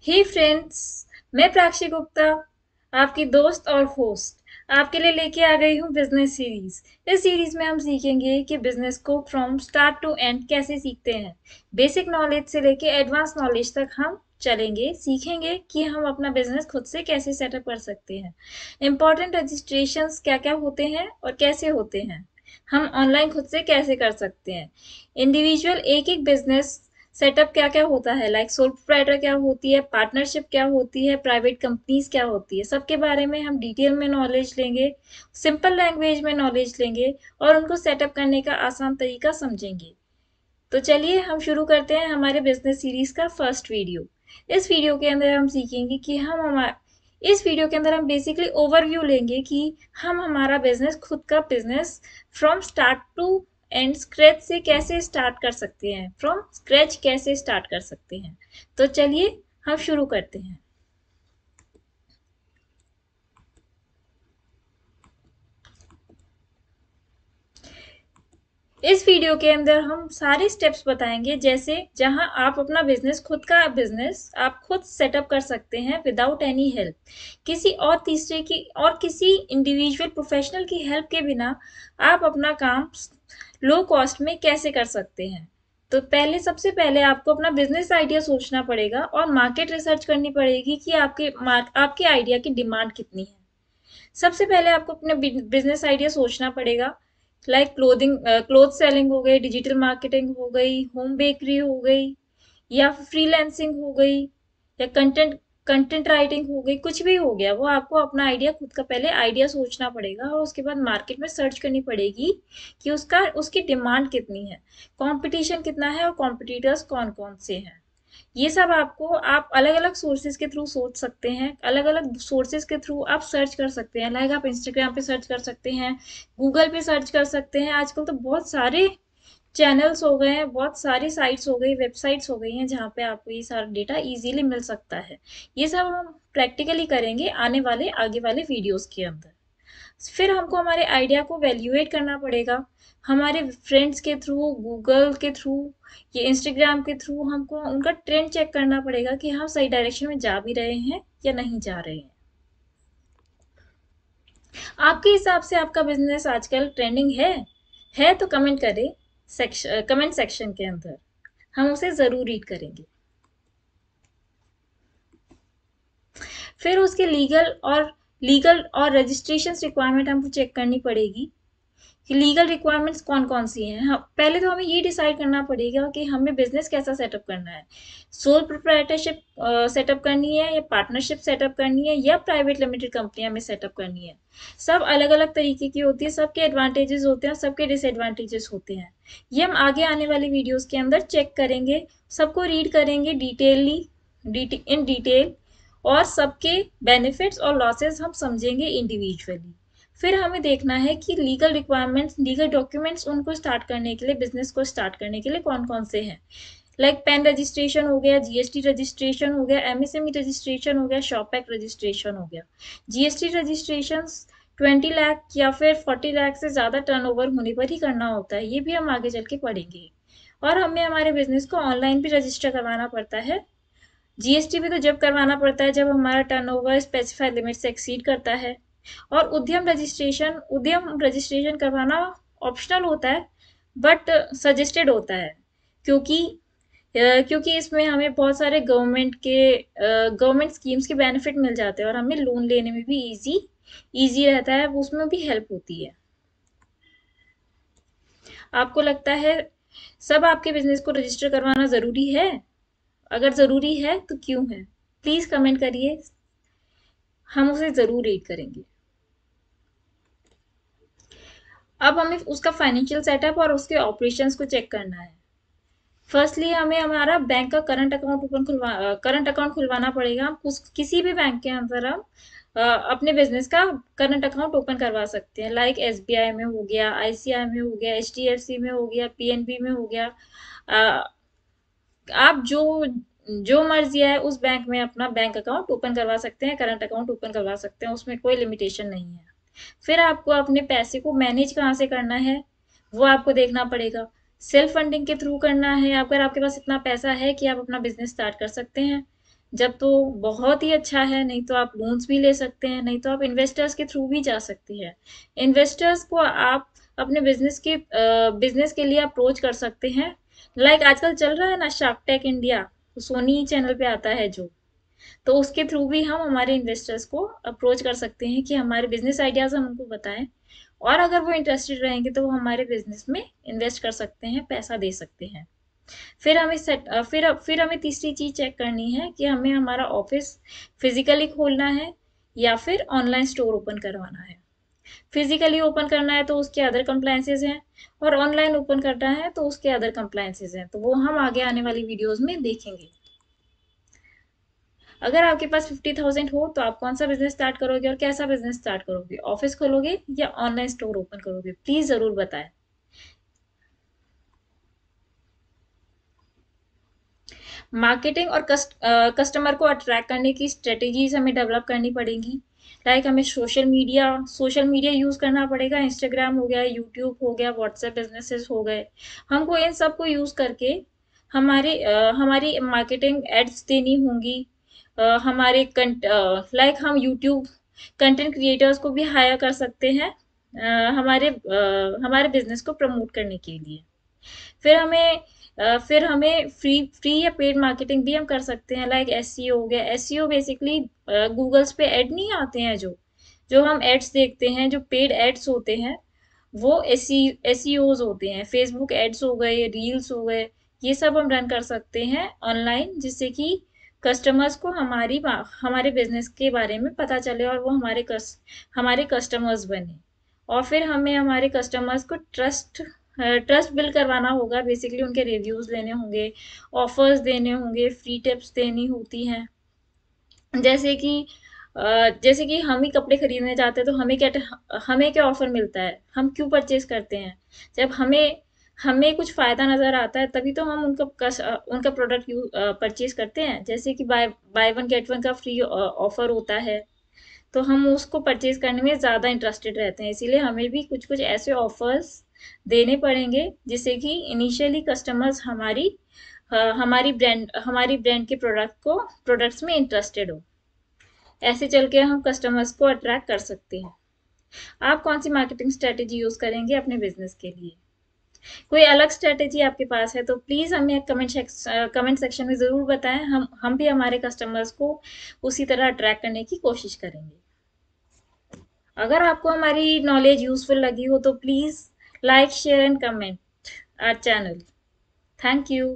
हे friends, मैं प्राक्षी गुप्ता, आपकी दोस्त और होस्ट, आपके लिए लेके आ गई हूँ बिजनेस सीरीज। इस सीरीज में हम सीखेंगे कि बिजनेस को फ्रॉम स्टार्ट टू एंड कैसे सीखते हैं। बेसिक नॉलेज से लेके एडवांस नॉलेज तक हम चलेंगे, सीखेंगे कि हम अपना बिजनेस खुद से कैसे सेटअप कर सकते हैं। इम्पोर्टेंट रजिस्ट्रेशंस क्या क्या होते हैं और कैसे होते हैं, हम ऑनलाइन खुद से कैसे कर सकते हैं। इंडिविजुअल एक एक बिजनेस सेटअप क्या क्या होता है, लाइक सोल प्रोप्राइटर क्या होती है, पार्टनरशिप क्या होती है, प्राइवेट कंपनीज क्या होती है, सबके बारे में हम डिटेल में नॉलेज लेंगे, सिंपल लैंग्वेज में नॉलेज लेंगे और उनको सेटअप करने का आसान तरीका समझेंगे। तो चलिए हम शुरू करते हैं हमारे बिजनेस सीरीज का फर्स्ट वीडियो। इस वीडियो के अंदर हम सीखेंगे कि हम हमारा इस वीडियो के अंदर हम बेसिकली ओवरव्यू लेंगे कि हम हमारा बिजनेस, खुद का business from start to end scratch से कैसे स्टार्ट कर सकते हैं, फ्रॉम स्क्रैच कैसे स्टार्ट कर सकते हैं। तो चलिए हम शुरू करते हैं। इस वीडियो के अंदर हम सारे स्टेप्स बताएंगे, जैसे जहां आप अपना बिजनेस, खुद का बिजनेस आप खुद सेटअप कर सकते हैं विदाउट एनी हेल्प, किसी और तीसरे की और किसी इंडिविजुअल प्रोफेशनल की हेल्प के बिना आप अपना काम लो कॉस्ट में कैसे कर सकते हैं। तो पहले, सबसे पहले आपको अपना बिजनेस आइडिया सोचना पड़ेगा और मार्केट रिसर्च करनी पड़ेगी कि आपके आइडिया की डिमांड कितनी है। सबसे पहले आपको अपने बिजनेस आइडिया सोचना पड़ेगा, लाइक क्लोथ सेलिंग हो गई, डिजिटल मार्केटिंग हो गई, होम बेकरी हो गई, या फ्रीलैंसिंग हो गई, या कंटेंट कंटेंट राइटिंग हो गई, कुछ भी हो गया। वो आपको अपना आइडिया, खुद का पहले आइडिया सोचना पड़ेगा और उसके बाद मार्केट में सर्च करनी पड़ेगी कि उसकी डिमांड कितनी है, कंपटीशन कितना है और कॉम्पिटिटर्स कौन कौन से हैं। ये सब आपको, आप अलग अलग सोर्सेज के थ्रू सोच सकते हैं, अलग अलग सोर्सेज के थ्रू आप सर्च कर सकते हैं। लाइक आप इंस्टाग्राम पे सर्च कर सकते हैं, गूगल पे सर्च कर सकते हैं। आजकल तो बहुत सारे चैनल्स हो गए हैं, बहुत सारी साइट्स हो गई, वेबसाइट्स हो गई हैं जहाँ पे आपको ये सारा डेटा इजीली मिल सकता है। ये सब हम प्रैक्टिकली करेंगे आने वाले, आगे वाले वीडियोस के अंदर। फिर हमको हमारे आइडिया को वैल्यूएट करना पड़ेगा, हमारे फ्रेंड्स के थ्रू, गूगल के थ्रू, ये इंस्टाग्राम के थ्रू हमको उनका ट्रेंड चेक करना पड़ेगा कि हम सही डायरेक्शन में जा भी रहे हैं या नहीं जा रहे हैं। आपके हिसाब से आपका बिजनेस आजकल ट्रेंडिंग है तो कमेंट करें, कमेंट सेक्शन के अंदर, हम उसे जरूर रीड करेंगे। फिर उसके लीगल और रजिस्ट्रेशन रिक्वायरमेंट हमको चेक करनी पड़ेगी कि लीगल रिक्वायरमेंट्स कौन कौन सी हैं। हाँ, पहले तो हमें ये डिसाइड करना पड़ेगा कि हमें बिजनेस कैसा सेटअप करना है, सोल प्रोप्राइटरशिप सेटअप करनी है, या पार्टनरशिप सेटअप करनी है, या प्राइवेट लिमिटेड कंपनी हमें सेटअप करनी है। सब अलग अलग तरीके की होती है, सबके एडवांटेजेस होते हैं, सबके डिसएडवांटेजेस होते हैं। ये हम आगे आने वाली वीडियोस के अंदर चेक करेंगे, सबको रीड करेंगे इन डिटेल, और सबके बेनिफिट्स और लॉसेस हम समझेंगे इंडिविजुअली। फिर हमें देखना है कि लीगल रिक्वायरमेंट्स, लीगल डॉक्यूमेंट्स उनको स्टार्ट करने के लिए, बिजनेस को स्टार्ट करने के लिए कौन कौन से हैं। लाइक पैन रजिस्ट्रेशन हो गया, जीएसटी रजिस्ट्रेशन हो गया, एमएसएमई रजिस्ट्रेशन हो गया, शॉप एक्ट रजिस्ट्रेशन हो गया। जीएसटी रजिस्ट्रेशन 20 लाख या फिर 40 लाख से ज़्यादा टर्नओवर होने पर ही करना होता है, ये भी हम आगे चल के पढ़ेंगे। और हमें हमारे बिजनेस को ऑनलाइन भी रजिस्टर करवाना पड़ता है। जीएसटी भी तो जब करवाना पड़ता है जब हमारा टर्नओवर स्पेसिफाइड लिमिट से एक्सीड करता है। और उद्यम रजिस्ट्रेशन करवाना ऑप्शनल होता है, बट सजेस्टेड होता है, क्योंकि क्योंकि इसमें हमें बहुत सारे गवर्नमेंट स्कीम्स के बेनिफिट मिल जाते हैं और हमें लोन लेने में भी इजी रहता है, उसमें भी हेल्प होती है। आपको लगता है सब आपके बिजनेस को रजिस्टर करवाना ज़रूरी है? अगर ज़रूरी है तो क्यों है? प्लीज़ कमेंट करिए, हम उसे ज़रूर रीड करेंगे। अब हमें उसका फाइनेंशियल सेटअप और उसके ऑपरेशंस को चेक करना है। फर्स्टली हमें हमारा बैंक का करंट अकाउंट खुलवाना पड़ेगा। हम किसी भी बैंक के अंदर हम अपने बिजनेस का करंट अकाउंट ओपन करवा सकते हैं, लाइक एसबीआई में हो गया, आईसीआई में हो गया, एचडीएफसी में हो गया, पीएनबी में हो गया। अ, आप जो मर्जी है उस बैंक में अपना बैंक अकाउंट ओपन करवा सकते हैं, करंट अकाउंट ओपन करवा सकते हैं, उसमें कोई लिमिटेशन नहीं है। फिर आपको अपने पैसे को मैनेज कहाँ से करना है, वो आपको देखना पड़ेगा। सेल्फ फंडिंग के थ्रू करना है, अगर आपके पास इतना पैसा है कि आप अपना बिजनेस स्टार्ट कर सकते हैं, जब तो बहुत ही अच्छा है, नहीं तो आप लोन्स भी ले सकते हैं, नहीं तो आप इन्वेस्टर्स के थ्रू भी जा सकती हैं। इन्वेस्टर्स को आप अपने बिजनेस के लिए अप्रोच कर सकते हैं। लाइक आजकल चल रहा है ना शार्क टैंक इंडिया, तो सोनी चैनल पे आता है जो, तो उसके थ्रू भी हम हमारे इन्वेस्टर्स को अप्रोच कर सकते हैं कि हमारे बिजनेस आइडियाज हम उनको बताएं, और अगर वो इंटरेस्टेड रहेंगे तो वो हमारे बिजनेस में इन्वेस्ट कर सकते हैं, पैसा दे सकते हैं। फिर हमें तीसरी चीज चेक करनी है कि हमें हमारा ऑफिस फिजिकली खोलना है या फिर ऑनलाइन स्टोर ओपन करवाना है। फिजिकली ओपन करना है तो उसके अदर कंप्लायंसेस हैं, और ऑनलाइन ओपन करना है तो उसके अदर कंप्लायंसेस हैं, तो वो हम आगे आने वाली वीडियोस में देखेंगे। अगर आपके पास 50,000 हो तो आप कौन सा बिजनेस स्टार्ट करोगे और कैसा बिजनेस स्टार्ट करोगे, ऑफिस खोलोगे या ऑनलाइन स्टोर ओपन करोगे, प्लीज जरूर बताएं। मार्केटिंग और कस्टमर को अट्रैक्ट करने की स्ट्रेटेजीज हमें डेवलप करनी पड़ेंगी। लाइक हमें सोशल मीडिया यूज करना पड़ेगा, इंस्टाग्राम हो गया, यूट्यूब हो गया, व्हाट्सएप बिजनेसेस हो गए। हमको इन सब को यूज करके हमारी मार्केटिंग एड्स देनी होंगी। हमारे लाइक हम यूट्यूब कंटेंट क्रिएटर्स को भी हायर कर सकते हैं, हमारे बिजनेस को प्रमोट करने के लिए। फिर हमें फ्री फ्री या पेड मार्केटिंग भी हम कर सकते हैं। लाइक एसईओ हो गया, एसईओ बेसिकली गूगल्स पे ऐड नहीं आते हैं जो जो हम एड्स देखते हैं, जो पेड एड्स होते हैं, वो एसईओज होते हैं। फेसबुक एड्स हो गए, रील्स हो गए, ये सब हम रन कर सकते हैं ऑनलाइन, जिससे कि कस्टमर्स को हमारे बिजनेस के बारे में पता चले और वो हमारे कस्टमर्स बने। और फिर हमें हमारे कस्टमर्स को ट्रस्ट बिल्ड करवाना होगा, बेसिकली उनके रिव्यूज लेने होंगे, ऑफर्स देने होंगे, फ्री टिप्स देनी होती हैं। जैसे कि जैसे कि हम ही कपड़े खरीदने जाते हैं तो हमें क्या ऑफर मिलता है, हम क्यों परचेज करते हैं, जब हमें हमें कुछ फायदा नजर आता है तभी तो हम उनका प्रोडक्ट परचेज करते हैं। जैसे कि बाय वन गेट वन का फ्री ऑफर होता है, तो हम उसको परचेज करने में ज़्यादा इंटरेस्टेड रहते हैं। इसीलिए हमें भी कुछ कुछ ऐसे ऑफर्स देने पड़ेंगे जिससे कि इनिशियली कस्टमर्स हमारी ब्रांड के प्रोडक्ट्स में इंटरेस्टेड हो। ऐसे चल के हम कस्टमर्स को अट्रैक्ट कर सकते हैं। आप कौन सी मार्केटिंग स्ट्रेटेजी यूज करेंगे अपने बिजनेस के लिए? कोई अलग स्ट्रेटेजी आपके पास है तो प्लीज हमें कमेंट सेक्शन में जरूर बताएं, हम भी हमारे कस्टमर्स को उसी तरह अट्रैक्ट करने की कोशिश करेंगे। अगर आपको हमारी नॉलेज यूजफुल लगी हो तो please like share and comment our channel. Thank you.